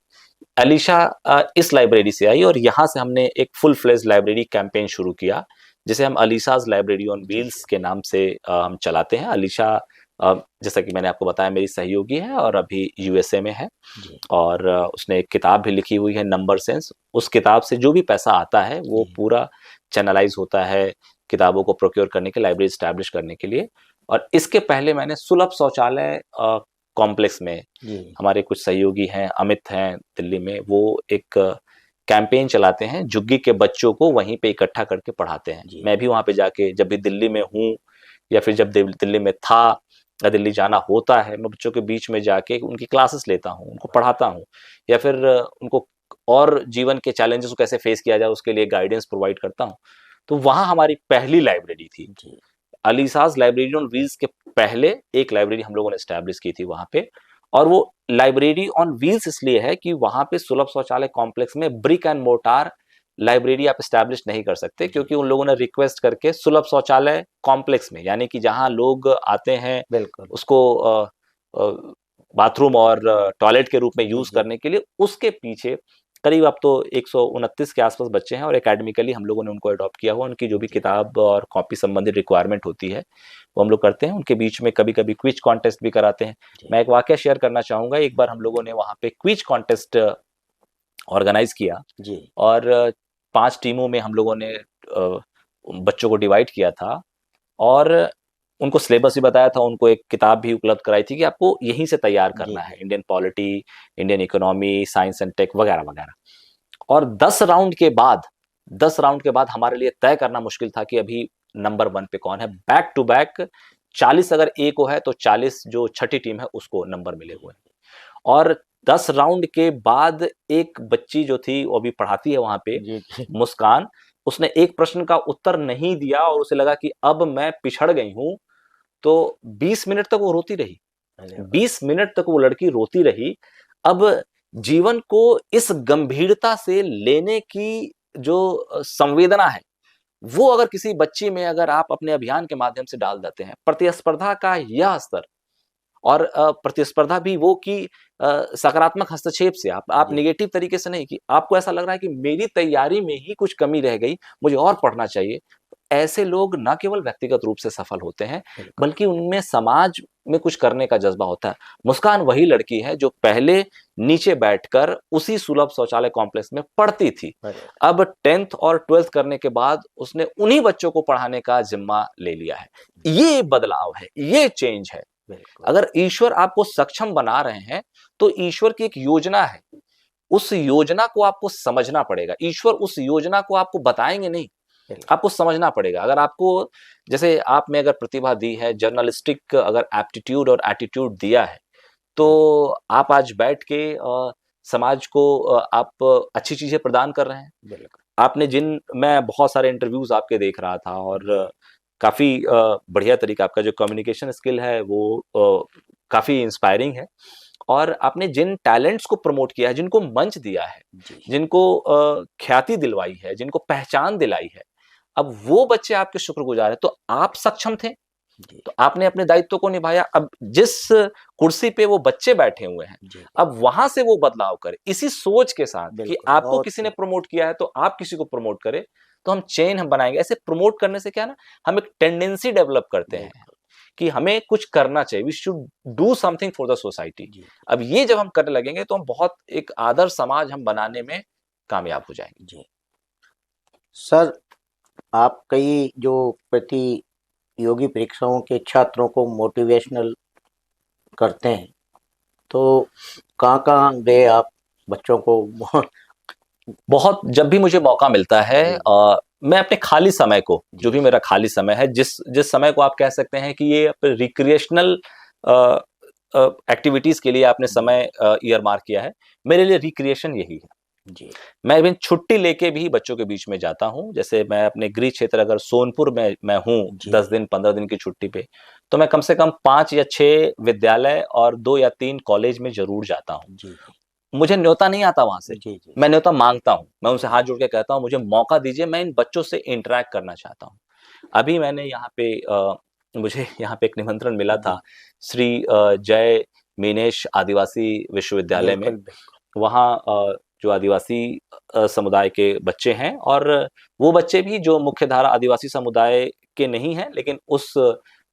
अलीशा इस लाइब्रेरी से आई और यहाँ से हमने एक फुल फ्लेज लाइब्रेरी कैंपेन शुरू किया, जिसे हम अलीसास लाइब्रेरी ऑन जी, व्हील्स के नाम से हम चलाते हैं। अलीशा जैसा कि मैंने आपको बताया, मेरी सहयोगी है और अभी यूएसए में है, जी और उसने एक किताब भी लिखी हुई है, नंबर सेंस। उस किताब से जो भी पैसा आता है वो जी पूरा चैनलाइज होता है किताबों को प्रोक्योर करने के, लाइब्रेरी स्टैब्लिश करने के लिए। और इसके पहले मैंने सुलभ शौचालय कॉम्प्लेक्स में, जी हमारे कुछ सहयोगी हैं, अमित हैं दिल्ली में, वो एक कैंपेन चलाते हैं, झुग्गी के बच्चों को वहीं पे इकट्ठा करके पढ़ाते हैं। जी मैं भी वहां पे जाके, जब भी दिल्ली में हूँ या फिर जब दिल्ली में था या दिल्ली जाना होता है, मैं बच्चों के बीच में जाके उनकी क्लासेस लेता हूँ, उनको पढ़ाता हूँ, या फिर उनको और जीवन के चैलेंजेस को कैसे फेस किया जाए उसके लिए गाइडेंस प्रोवाइड करता हूँ। तो वहाँ हमारी पहली लाइब्रेरी थी, जी अलीसाज लाइब्रेरी ऑन व्हील्स के पहले एक लाइब्रेरी हम लोगों ने एस्टैब्लिश की थी वहाँ पे। और वो लाइब्रेरी ऑन व्हील्स इसलिए है कि वहाँ पे सुलभ शौचालय कॉम्प्लेक्स में ब्रिक एंड मोटार लाइब्रेरी आप एस्टैब्लिश नहीं कर सकते, जी क्योंकि उन लोगों ने रिक्वेस्ट करके सुलभ शौचालय कॉम्प्लेक्स में, यानी कि जहाँ लोग आते हैं बिल्कुल उसको बाथरूम और टॉयलेट के रूप में जी यूज जी करने के लिए, उसके पीछे करीब अब तो 129 के आसपास बच्चे हैं, और एकेडमिकली हम लोगों ने उनको अडॉप्ट किया हुआ। उनकी जो भी जी किताब और कॉपी संबंधित रिक्वायरमेंट होती है वो हम लोग करते हैं। उनके बीच में कभी कभी क्विज कॉन्टेस्ट भी कराते हैं। जी मैं एक वाकया शेयर करना चाहूंगा। एक बार हम लोगों ने वहाँ पे क्विज कॉन्टेस्ट ऑर्गेनाइज किया, जी और 5 टीमों में हम लोगों ने बच्चों को डिवाइड किया था, और उनको सिलेबस भी बताया था, उनको एक किताब भी उपलब्ध कराई थी कि आपको यहीं से तैयार जी करना है, Indian polity, Indian economy, science and tech वगैरह वगैरह। और 10 राउंड के बाद हमारे लिए तय करना मुश्किल था कि अभी नंबर 1 पे कौन है। बैक टू बैक 40 अगर ए को है तो 40 जो छठी टीम है उसको नंबर मिले हुए हैं। और 10 राउंड के बाद एक बच्ची जो थी वो अभी पढ़ाती है वहां पे, जी जी मुस्कान, उसने एक प्रश्न का उत्तर नहीं दिया और उसे लगा कि अब मैं पिछड़ गई हूं, तो 20 मिनट तक वो रोती रही। अरे वाह 20 मिनट तक वो लड़की रोती रही। अब जीवन को इस गंभीरता से लेने की जो संवेदना है, वो अगर किसी बच्ची में अगर आप अपने अभियान के माध्यम से डाल देते हैं, प्रतिस्पर्धा का यह स्तर, और प्रतिस्पर्धा भी वो कि सकारात्मक हस्तक्षेप से, आप जी नेगेटिव तरीके से नहीं, कि आपको ऐसा लग रहा है कि मेरी तैयारी में ही कुछ कमी रह गई, मुझे और पढ़ना चाहिए। ऐसे लोग ना केवल व्यक्तिगत रूप से सफल होते हैं, बिल्कुल बल्कि उनमें समाज में कुछ करने का जज्बा होता है। मुस्कान वही लड़की है जो पहले नीचे बैठकर उसी सुलभ शौचालय कॉम्प्लेक्स में पढ़ती थी। अरे अब 10th और 12th करने के बाद उसने उन्हीं बच्चों को पढ़ाने का जिम्मा ले लिया है। ये बदलाव है, ये चेंज है। बिल्कुल अगर ईश्वर आपको सक्षम बना रहे हैं, तो ईश्वर की एक योजना है। उस योजना को आपको समझना पड़ेगा। ईश्वर उस योजना को आपको बताएंगे नहीं, बिल्कुल आपको समझना पड़ेगा। अगर आपको, जैसे आप में अगर प्रतिभा दी है, जर्नलिस्टिक अगर एप्टीट्यूड और एटीट्यूड दिया है, जी तो आप आज बैठ के समाज को आप अच्छी चीजें प्रदान कर रहे हैं। बिल्कुल आपने जिन मैं बहुत सारे इंटरव्यूज आपके देख रहा था, और काफी बढ़िया तरीका, आपका जो कम्युनिकेशन स्किल है वो काफी इंस्पायरिंग है। और आपने जिन टैलेंट्स को प्रमोट किया है, जिनको मंच दिया है, जी जिनको ख्याति दिलवाई है, जिनको पहचान दिलाई है, अब वो बच्चे आपके शुक्रगुजार हैं। तो आप सक्षम थे, जी तो आपने अपने दायित्व को निभाया। अब जिस कुर्सी पे वो बच्चे बैठे हुए हैं, जी अब वहां से वो बदलाव करें, इसी सोच के साथ कि बिल्कुल आपको बहुत किसी ने प्रमोट किया है तो आप किसी को प्रमोट करें, तो हम चेन हम बनाएंगे। ऐसे प्रमोट करने से क्या ना, हम एक टेंडेंसी डेवलप करते हैं बिल्कुल कि हमें कुछ करना चाहिए, we should do something for the society. जी अब ये जब हम करने लगेंगे तो हम बहुत एक आदर्श समाज हम बनाने में कामयाब हो जाएंगे। जी सर आप कई जो प्रतियोगी परीक्षाओं के छात्रों को मोटिवेशनल करते हैं तो कहाँ गए आप बच्चों को बहुत, जब भी मुझे मौका मिलता है, जी मैं अपने खाली समय को, जो जी भी मेरा खाली समय है, जिस जिस समय को आप कह सकते हैं कि ये रिक्रिएशनल एक्टिविटीज के लिए आपने जी समय ईयर मार्क किया है, मेरे लिए रिक्रिएशन यही है। जी मैं इवन छुट्टी लेके भी बच्चों के बीच में जाता हूँ। जैसे मैं अपने गृह क्षेत्र अगर सोनपुर में मैं हूँ जी 10 दिन 15 दिन की छुट्टी पे, तो मैं कम से कम 5 या 6 विद्यालय और 2 या 3 कॉलेज में जरूर जाता हूँ। जी मुझे न्योता नहीं आता वहां से, जी जी मैं न्योता मांगता हूँ। मैं उनसे जी हाथ जोड़ के कहता हूँ मुझे मौका दीजिए, मैं इन बच्चों से इंटरेक्ट करना चाहता हूँ। अभी मैंने यहाँ पे मुझे यहाँ पे एक निमंत्रण मिला जी था श्री जय मीनेश आदिवासी विश्वविद्यालय में। बिल्कुल बिल्कुल वहाँ जो आदिवासी समुदाय के बच्चे हैं, और वो बच्चे भी जो मुख्यधारा आदिवासी समुदाय के नहीं हैं, लेकिन उस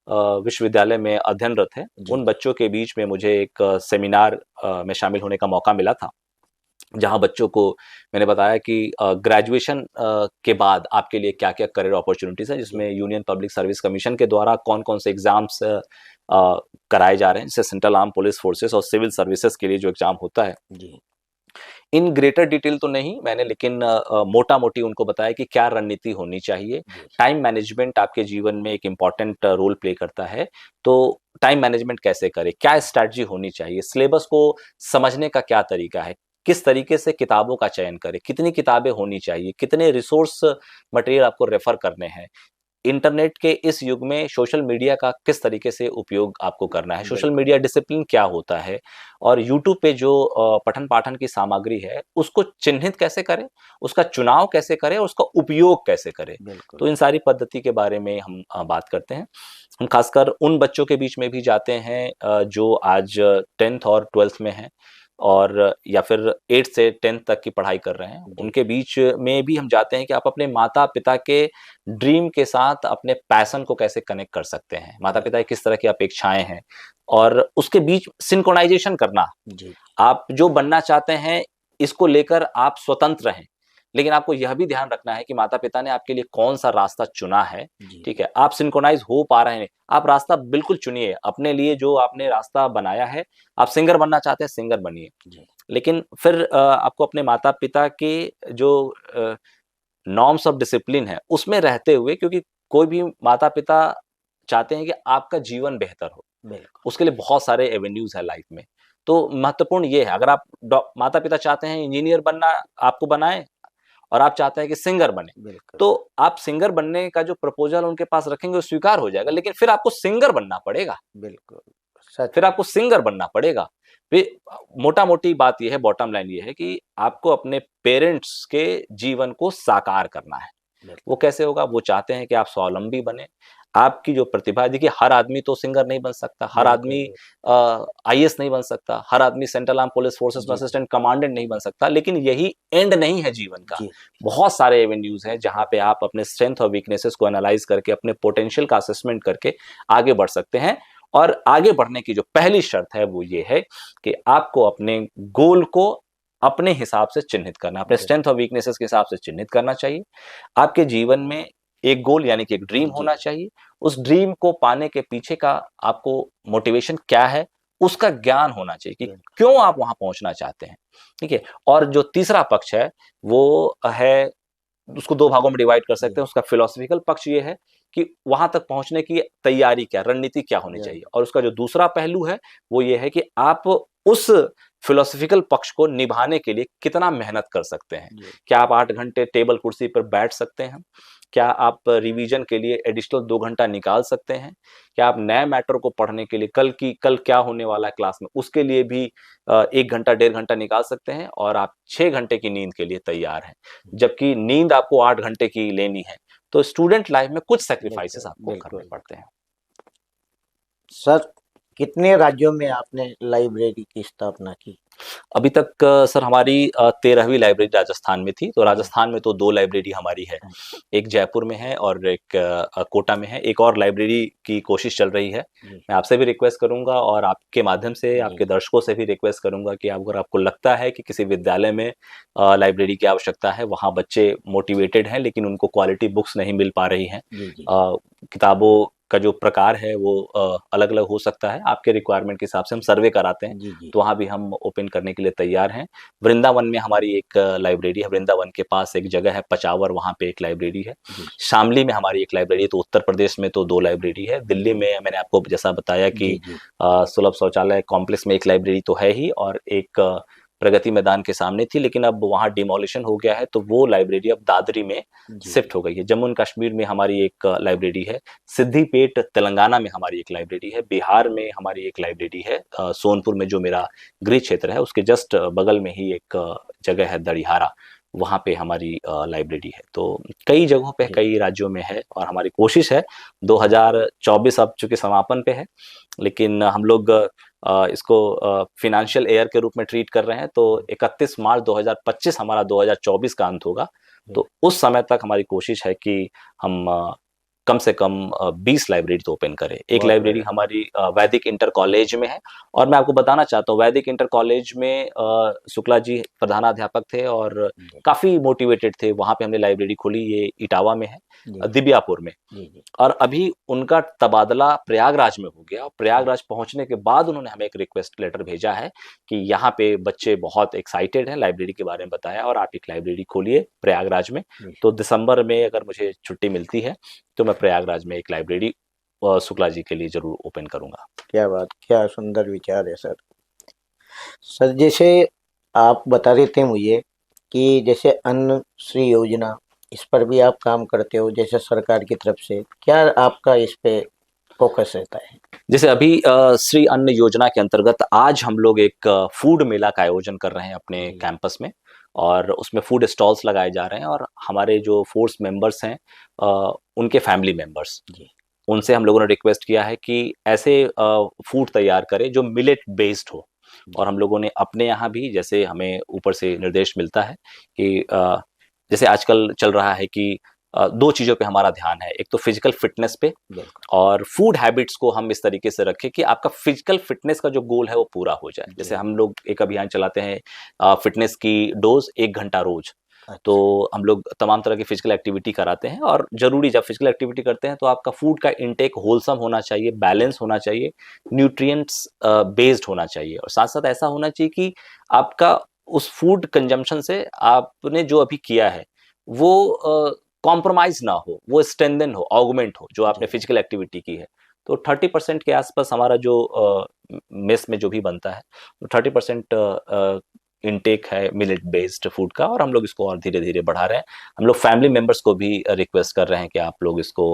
विश्वविद्यालय में अध्ययनरत है, उन बच्चों के बीच में मुझे एक सेमिनार में शामिल होने का मौका मिला था, जहां बच्चों को मैंने बताया कि ग्रेजुएशन के बाद आपके लिए क्या क्या करियर अपॉर्चुनिटीज है, जिसमें यूनियन पब्लिक सर्विस कमीशन के द्वारा कौन कौन से एग्जाम्स कराए जा रहे हैं, जैसे सेंट्रल आर्म पुलिस फोर्सेस और सिविल सर्विसेज के लिए जो एग्जाम होता है। इन ग्रेटर डिटेल तो नहीं मैंने, लेकिन मोटा मोटी उनको बताया कि क्या रणनीति होनी चाहिए। टाइम मैनेजमेंट आपके जीवन में एक इम्पॉर्टेंट रोल प्ले करता है, तो टाइम मैनेजमेंट कैसे करें, क्या स्ट्रैटेजी होनी चाहिए, सिलेबस को समझने का क्या तरीका है, किस तरीके से किताबों का चयन करें, कितनी किताबें होनी चाहिए, कितने रिसोर्स मटेरियल आपको रेफर करने हैं, इंटरनेट के इस युग में सोशल मीडिया का किस तरीके से उपयोग आपको करना है, सोशल मीडिया डिसिप्लिन क्या होता है, और यूट्यूब पे जो पठन पाठन की सामग्री है उसको चिन्हित कैसे करें, उसका चुनाव कैसे करें और उसका उपयोग कैसे करें। तो इन सारी पद्धति के बारे में हम बात करते हैं। हम खासकर उन बच्चों के बीच में भी जाते हैं जो आज 10th और 12th में हैं, और या फिर 8th से 10th तक की पढ़ाई कर रहे हैं, उनके बीच में भी हम जाते हैं कि आप अपने माता पिता के ड्रीम के साथ अपने पैशन को कैसे कनेक्ट कर सकते हैं, माता पिता की किस तरह की अपेक्षाएं हैं, और उसके बीच सिंक्रोनाइजेशन करना। आप जो बनना चाहते हैं इसको लेकर आप स्वतंत्र हैं, लेकिन आपको यह भी ध्यान रखना है कि माता पिता ने आपके लिए कौन सा रास्ता चुना है। ठीक है, आप सिंक्रोनाइज हो पा रहे हैं, आप रास्ता बिल्कुल चुनिए अपने लिए, जो आपने रास्ता बनाया है। आप सिंगर बनना चाहते हैं, सिंगर बनिए, लेकिन फिर आपको अपने माता पिता के जो नॉर्म्स ऑफ डिसिप्लिन है उसमें रहते हुए, क्योंकि कोई भी माता पिता चाहते हैं कि आपका जीवन बेहतर हो, उसके लिए बहुत सारे एवेन्यूज है लाइफ में। तो महत्वपूर्ण ये है, अगर आप माता पिता चाहते हैं इंजीनियर बनना, आपको बनाए, और आप चाहते हैं कि सिंगर बने, तो आप सिंगर बनने का जो प्रपोजल उनके पास रखेंगे वो स्वीकार हो जाएगा, लेकिन फिर आपको सिंगर बनना पड़ेगा। फिर आपको सिंगर बनना पड़ेगा। मोटा मोटी बात यह है, बॉटम लाइन ये है कि आपको अपने पेरेंट्स के जीवन को साकार करना है। वो कैसे होगा? वो चाहते हैं कि आप स्वावलंबी बने, आपकी जो प्रतिभा है, देखिए हर आदमी तो सिंगर नहीं बन सकता, हर आदमी आईएएस नहीं बन सकता, हर आदमी सेंट्रल आर्म पुलिस फोर्सेस में असिस्टेंट कमांडेंट नहीं बन सकता, लेकिन यही एंड नहीं है जीवन का। बहुत सारे एवेन्यूज हैं जहां पे आप अपने स्ट्रेंथ और वीकनेसेस को एनालाइज करके, अपने पोटेंशियल का असेसमेंट करके आगे बढ़ सकते हैं। और आगे बढ़ने की जो पहली शर्त है वो ये है कि आपको अपने गोल को अपने हिसाब से चिन्हित करना, अपने स्ट्रेंथ और वीकनेसेस के हिसाब से चिन्हित करना चाहिए। आपके जीवन में एक गोल यानी कि एक ड्रीम होना चाहिए। उस ड्रीम को पाने के पीछे का आपको मोटिवेशन क्या है, उसका ज्ञान होना चाहिए कि क्यों आप वहां पहुंचना चाहते हैं। ठीक है, और जो तीसरा पक्ष है वो है, उसको दो भागों में डिवाइड कर सकते हैं। उसका फिलोसफिकल पक्ष ये है कि वहां तक पहुंचने की तैयारी क्या, रणनीति क्या होनी चाहिए, और उसका जो दूसरा पहलू है वो ये है कि आप उस फिलोसफिकल पक्ष को निभाने के लिए कितना मेहनत कर सकते हैं। क्या आप 8 घंटे टेबल कुर्सी पर बैठ सकते हैं? क्या आप रिवीजन के लिए एडिशनल 2 घंटा निकाल सकते हैं? क्या आप नए मैटर को पढ़ने के लिए, कल क्या होने वाला है क्लास में, उसके लिए भी 1 घंटा 1.5 घंटा निकाल सकते हैं, और आप 6 घंटे की नींद के लिए तैयार हैं, जबकि नींद आपको 8 घंटे की लेनी है। तो स्टूडेंट लाइफ में कुछ सैक्रिफाइसेस आपको करने पड़ते हैं। सर, कितने राज्यों में आपने लाइब्रेरी की स्थापना की? अभी तक सर हमारी 13वीं लाइब्रेरी राजस्थान में थी। तो राजस्थान में तो 2 लाइब्रेरी हमारी है, एक जयपुर में है और एक कोटा में है। एक और लाइब्रेरी की कोशिश चल रही है। मैं आपसे भी रिक्वेस्ट करूंगा और आपके माध्यम से आपके दर्शकों से भी रिक्वेस्ट करूंगा कि अगर आपको लगता है कि किसी विद्यालय में लाइब्रेरी की आवश्यकता है, वहाँ बच्चे मोटिवेटेड हैं लेकिन उनको क्वालिटी बुक्स नहीं मिल पा रही हैं, किताबों का जो प्रकार है वो अलग अलग हो सकता है, आपके रिक्वायरमेंट के हिसाब से हम सर्वे कराते हैं, तो वहाँ भी हम ओपन करने के लिए तैयार हैं। वृंदावन में हमारी एक लाइब्रेरी है, वृंदावन के पास एक जगह है पचावर, वहाँ पे एक लाइब्रेरी है। शामली में हमारी एक लाइब्रेरी है। तो उत्तर प्रदेश में तो 2 लाइब्रेरी है। दिल्ली में मैंने आपको जैसा बताया कि सुलभ शौचालय कॉम्प्लेक्स में एक लाइब्रेरी तो है ही, और एक प्रगति मैदान के सामने थी, लेकिन अब वहाँ डिमोलिशन हो गया है, तो वो लाइब्रेरी अब दादरी में शिफ्ट हो गई है। जम्मू एंड कश्मीर में हमारी एक लाइब्रेरी है, सिद्धिपेट तेलंगाना में हमारी एक लाइब्रेरी है, बिहार में हमारी एक लाइब्रेरी है, सोनपुर में जो मेरा गृह क्षेत्र है उसके जस्ट बगल में ही एक जगह है दड़िहारा, वहाँ पे हमारी लाइब्रेरी है। तो कई जगहों पे, कई राज्यों में है, और हमारी कोशिश है 2024 अब चूंकि समापन पे है, लेकिन हम लोग इसको फिनेंशियल ईयर के रूप में ट्रीट कर रहे हैं। तो 31 मार्च 2025 हमारा 2024 का अंत होगा। तो उस समय तक हमारी कोशिश है कि हम कम से कम 20 लाइब्रेरी तो ओपन करें। एक बहुत लाइब्रेरी बढ़िया। हमारी वैदिक इंटर कॉलेज में है, और मैं आपको बताना चाहता हूँ वैदिक इंटर कॉलेज में शुक्ला जी प्रधानाध्यापक थे और जी काफी मोटिवेटेड थे। वहां पे हमने लाइब्रेरी खोली, ये इटावा में है, जी दिबियापुर में। जी जी और अभी उनका तबादला प्रयागराज में हो गया, और प्रयागराज पहुंचने के बाद उन्होंने हमें एक रिक्वेस्ट लेटर भेजा है कि यहाँ पे बच्चे बहुत एक्साइटेड हैं, लाइब्रेरी के बारे में बताया, और आप एक लाइब्रेरी खोलिए प्रयागराज में। जी तो दिसंबर में अगर मुझे छुट्टी मिलती है तो मैं प्रयागराज में एक लाइब्रेरी शुक्ला जी के लिए जरूर ओपन करूंगा। क्या बात, क्या सुंदर विचार है सर। सर जैसे आप बता रहे थे मुझे कि जैसे अन्न श्री योजना, इस पर भी आप काम करते हो जैसे सरकार की तरफ से, क्या आपका इस पे फोकस रहता है? जैसे अभी श्री अन्न योजना के अंतर्गत आज हम लोग एक फूड मेला का आयोजन कर रहे हैं अपने जी कैंपस में, और उसमें फूड स्टॉल्स लगाए जा रहे हैं, और हमारे जो फोर्स मेंबर्स हैं उनके फैमिली मेंबर्स, जी उनसे हम लोगों ने रिक्वेस्ट किया है कि ऐसे फूड तैयार करें जो मिलेट बेस्ड हो। और जी हम लोगों ने अपने यहाँ भी, जैसे हमें ऊपर से निर्देश मिलता है कि जैसे आजकल चल रहा है कि दो चीज़ों पे हमारा ध्यान है, एक तो फिजिकल फिटनेस पे, बिल्कुल। और फूड हैबिट्स को हम इस तरीके से रखें कि आपका फिजिकल फिटनेस का जो गोल है वो पूरा हो जाए। जैसे जी हम लोग एक अभियान चलाते हैं फिटनेस की डोज 1 घंटा रोज। तो अच्छा। हम लोग तमाम तरह की फिजिकल एक्टिविटी कराते हैं, और जरूरी जब फिजिकल एक्टिविटी करते हैं तो आपका फूड का इंटेक होलसम होना चाहिए, बैलेंस होना चाहिए, न्यूट्रिएंट्स बेस्ड होना चाहिए, और साथ साथ ऐसा होना चाहिए कि आपका उस फूड कंजम्पशन से आपने जो अभी किया है वो कॉम्प्रोमाइज ना हो, वो स्ट्रेंथन हो, ऑगमेंट हो जो आपने जी फिजिकल एक्टिविटी की है। तो 30% के आसपास हमारा जो मेस में जो भी बनता है, तो 30% इनटेक है मिलेट बेस्ड फूड का, और हम लोग इसको और धीरे धीरे बढ़ा रहे हैं। हम लोग फैमिली मेंबर्स को भी रिक्वेस्ट कर रहे हैं कि आप लोग इसको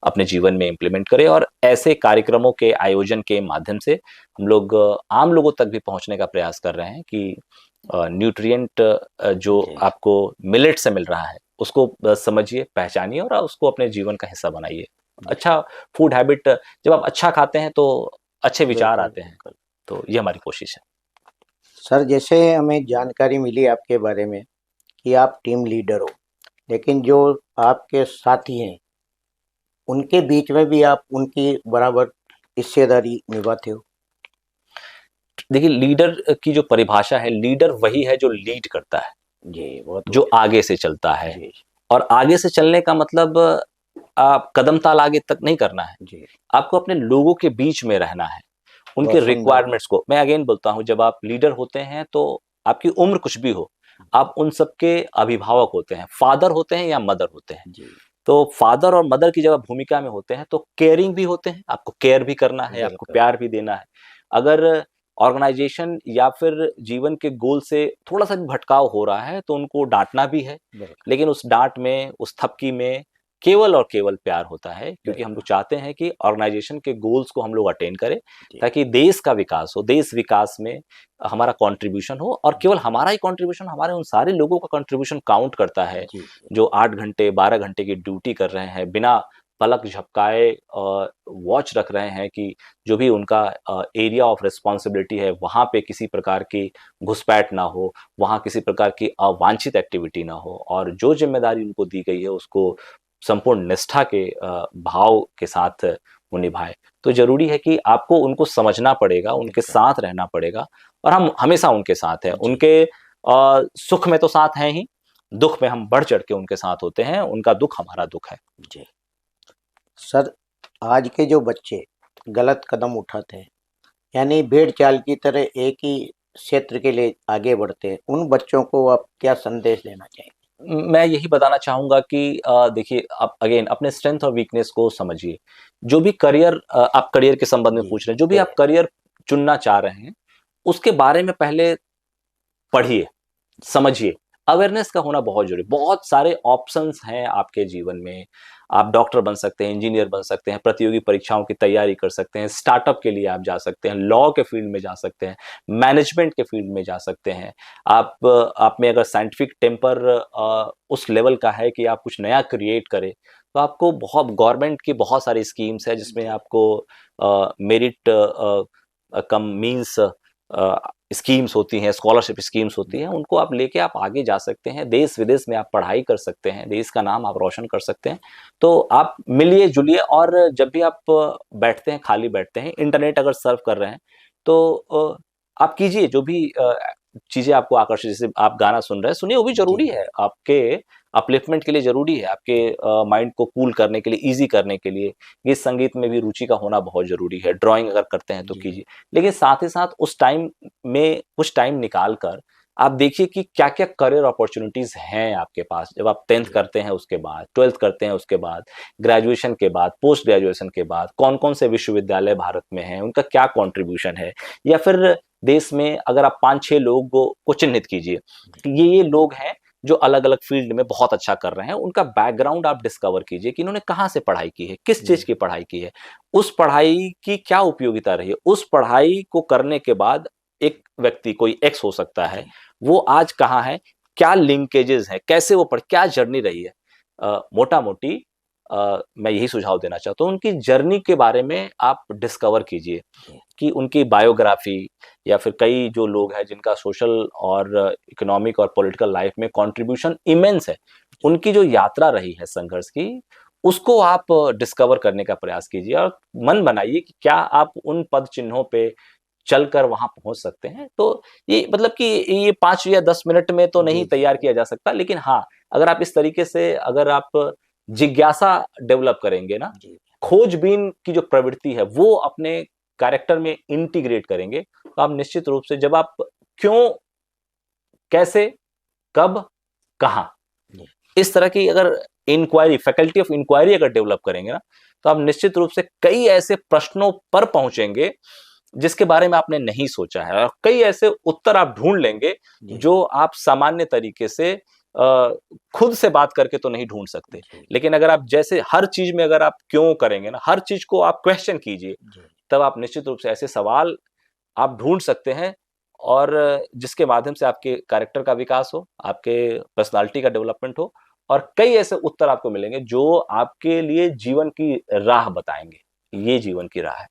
अपने जीवन में इम्प्लीमेंट करें, और ऐसे कार्यक्रमों के आयोजन के माध्यम से हम लोग आम लोगों तक भी पहुंचने का प्रयास कर रहे हैं कि न्यूट्रिएंट जो जी आपको मिलेट से मिल रहा है उसको समझिए, पहचानिए, और उसको अपने जीवन का हिस्सा बनाइए। जी अच्छा फूड हैबिट, जब आप अच्छा खाते हैं तो अच्छे विचार बिल्कुल आते हैं। बिल्कुल। तो ये हमारी कोशिश है। सर जैसे हमें जानकारी मिली आपके बारे में कि आप टीम लीडर हो, लेकिन जो आपके साथी हैं उनके बीच में भी आप उनकी बराबर हिस्सेदारी निभाते हो? देखिए, लीडर की जो परिभाषा है, लीडर वही है जो लीड करता है, जी बहुत जो बढ़िया। आगे से चलता है। जी और आगे से चलने का मतलब आप कदम ताल आगे तक नहीं करना है, जी आपको अपने लोगों के बीच में रहना है, उनके बहुत सुंदर। रिक्वायरमेंट्स को। मैं अगेन बोलता हूं, जब आप लीडर होते हैं तो आपकी उम्र कुछ भी हो, आप उन सबके अभिभावक होते हैं, फादर होते हैं या मदर होते हैं। जी तो फादर और मदर की जब आप भूमिका में होते हैं तो केयरिंग भी होते हैं, आपको केयर भी करना है, आपको बिल्कुल प्यार भी देना है। अगर ऑर्गेनाइजेशन या फिर जीवन के गोल से थोड़ा सा भी भटकाव हो रहा है तो उनको डांटना भी है, बिल्कुल लेकिन उस डांट में, उस थपकी में केवल और केवल प्यार होता है, क्योंकि हम बिल्कुल। लोग चाहते हैं कि ऑर्गेनाइजेशन के गोल्स को हम लोग अटेन करें, जी ताकि देश का विकास हो, देश विकास में हमारा कंट्रीब्यूशन हो, और केवल जी हमारा ही कंट्रीब्यूशन, हमारे उन सारे लोगों का कंट्रीब्यूशन काउंट करता है जी जी जो 8 घंटे 12 घंटे की ड्यूटी कर रहे हैं, बिना पलक झपकाए वॉच रख रहे हैं कि जो भी उनका एरिया ऑफ रिस्पॉन्सिबिलिटी है वहाँ पे किसी प्रकार की घुसपैठ ना हो, वहाँ किसी प्रकार की अवांछित एक्टिविटी ना हो, और जो जिम्मेदारी उनको दी गई है उसको संपूर्ण निष्ठा के भाव के साथ वो निभाए। तो जरूरी है कि आपको उनको समझना पड़ेगा, उनके बिल्कुल। साथ रहना पड़ेगा, और हम हमेशा उनके साथ हैं। जी उनके सुख में तो साथ हैं ही, दुख में हम बढ़ चढ़ के उनके साथ होते हैं, उनका दुख हमारा दुख है। जी सर, आज के जो बच्चे गलत कदम उठाते हैं, यानी भेड़ चाल की तरह एक ही क्षेत्र के लिए आगे बढ़ते हैं, उन बच्चों को आप क्या संदेश देना चाहेंगे? मैं यही बताना चाहूंगा कि देखिए, आप अगेन अपने स्ट्रेंथ और वीकनेस को समझिए। जो भी करियर आप करियर के संबंध में जी पूछ रहे हैं, जो भी आप करियर। करियर चुनना चाह रहे हैं, उसके बारे में पहले पढ़िए, समझिए। अवेयरनेस का होना बहुत जरूरी। बहुत सारे ऑप्शंस हैं आपके जीवन में। आप डॉक्टर बन सकते हैं, इंजीनियर बन सकते हैं, प्रतियोगी परीक्षाओं की तैयारी कर सकते हैं, स्टार्टअप के लिए आप जा सकते हैं, लॉ के फील्ड में जा सकते हैं, मैनेजमेंट के फील्ड में जा सकते हैं। आप में अगर साइंटिफिक टेम्पर उस लेवल का है कि आप कुछ नया क्रिएट करें, तो आपको बहुत गवर्नमेंट की बहुत सारी स्कीम्स है जिसमें जी आपको मेरिट कम मीन्स स्कीम्स होती हैं, स्कॉलरशिप स्कीम्स होती हैं, उनको आप लेके आप आगे जा सकते हैं, देश विदेश में आप पढ़ाई कर सकते हैं, देश का नाम आप रोशन कर सकते हैं। तो आप मिलिए जुलिए, और जब भी आप बैठते हैं, खाली बैठते हैं, इंटरनेट अगर सर्फ कर रहे हैं तो आप कीजिए जो भी चीजें आपको आकर्षित, जैसे आप गाना सुन रहे हैं, सुनिए, वो भी जरूरी है, आपके अपलिफ्टमेंट के लिए जरूरी है, आपके माइंड को कूल करने के लिए, इजी करने के लिए। गीत संगीत में भी रुचि का होना बहुत जरूरी है, ड्राइंग अगर करते हैं तो कीजिए, लेकिन साथ ही साथ उस टाइम में कुछ टाइम निकाल कर आप देखिए कि क्या क्या करियर अपॉर्चुनिटीज हैं आपके पास। जब आप 10th करते हैं, उसके बाद 12th करते हैं, उसके बाद ग्रेजुएशन के बाद, पोस्ट ग्रेजुएशन के बाद कौन कौन से विश्वविद्यालय भारत में हैं, उनका क्या कॉन्ट्रीब्यूशन है, या फिर देश में अगर आप 5-6 लोगों को चिन्हित कीजिए कि ये लोग हैं जो अलग अलग फील्ड में बहुत अच्छा कर रहे हैं, उनका बैकग्राउंड आप डिस्कवर कीजिए कि इन्होंने कहाँ से पढ़ाई की है, किस चीज की पढ़ाई की है, उस पढ़ाई की क्या उपयोगिता रही है, उस पढ़ाई को करने के बाद एक व्यक्ति, कोई एक्स हो सकता है, वो आज कहाँ है, क्या लिंकेजेस हैं, कैसे वो पढ़, क्या जर्नी रही है। मोटा मोटी मैं यही सुझाव देना चाहता हूँ, उनकी जर्नी के बारे में आप डिस्कवर कीजिए कि उनकी बायोग्राफी, या फिर कई जो लोग हैं जिनका सोशल और इकोनॉमिक और पॉलिटिकल लाइफ में कंट्रीब्यूशन इमेंस है, उनकी जो यात्रा रही है संघर्ष की, उसको आप डिस्कवर करने का प्रयास कीजिए, और मन बनाइए कि क्या आप उन पद चिन्हों पे चलकर वहां पहुंच सकते हैं। तो ये मतलब कि ये 5 या 10 मिनट में तो नहीं तैयार किया जा सकता, लेकिन हाँ, अगर आप इस तरीके से, अगर आप जिज्ञासा डेवलप करेंगे ना, खोजबीन की जो प्रवृत्ति है वो अपने कैरेक्टर में इंटीग्रेट करेंगे, तो आप निश्चित रूप से, जब आप क्यों, कैसे, कब, कहां, इस तरह की अगर इंक्वायरी, फैकल्टी ऑफ इंक्वायरी अगर डेवलप करेंगे ना, तो आप निश्चित रूप से कई ऐसे प्रश्नों पर पहुंचेंगे जिसके बारे में आपने नहीं सोचा है, और कई ऐसे उत्तर आप ढूंढ लेंगे जो आप सामान्य तरीके से खुद से बात करके तो नहीं ढूंढ सकते। लेकिन अगर आप जैसे हर चीज में अगर आप क्यों करेंगे ना, हर चीज को आप क्वेश्चन कीजिए, तब आप निश्चित रूप से ऐसे सवाल आप ढूंढ सकते हैं, और जिसके माध्यम से आपके कैरेक्टर का विकास हो, आपके पर्सनालिटी का डेवलपमेंट हो, और कई ऐसे उत्तर आपको मिलेंगे जो आपके लिए जीवन की राह बताएंगे। ये जीवन की राह है।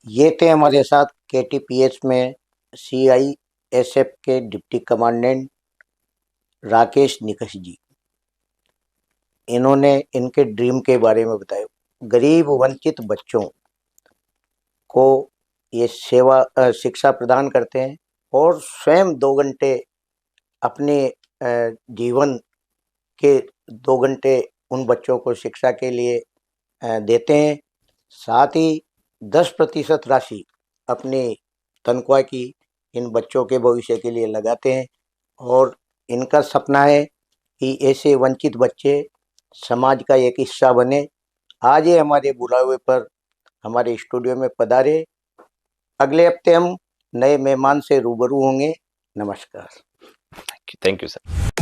ये थे हमारे साथ केटीपीएस में सीआईएसएफ के डिप्टी कमांडेंट राकेश निखश जी। इन्होंने इनके ड्रीम के बारे में बताया। गरीब वंचित बच्चों को ये शिक्षा प्रदान करते हैं, और स्वयं 2 घंटे अपने जीवन के 2 घंटे उन बच्चों को शिक्षा के लिए देते हैं। साथ ही 10% राशि अपनी तनख्वाह की इन बच्चों के भविष्य के लिए लगाते हैं, और इनका सपना है कि ऐसे वंचित बच्चे समाज का एक हिस्सा बने। आज ये हमारे बुलावे पर हमारे स्टूडियो में पधारे। अगले हफ्ते हम नए मेहमान से रूबरू होंगे। नमस्कार। Thank you sir.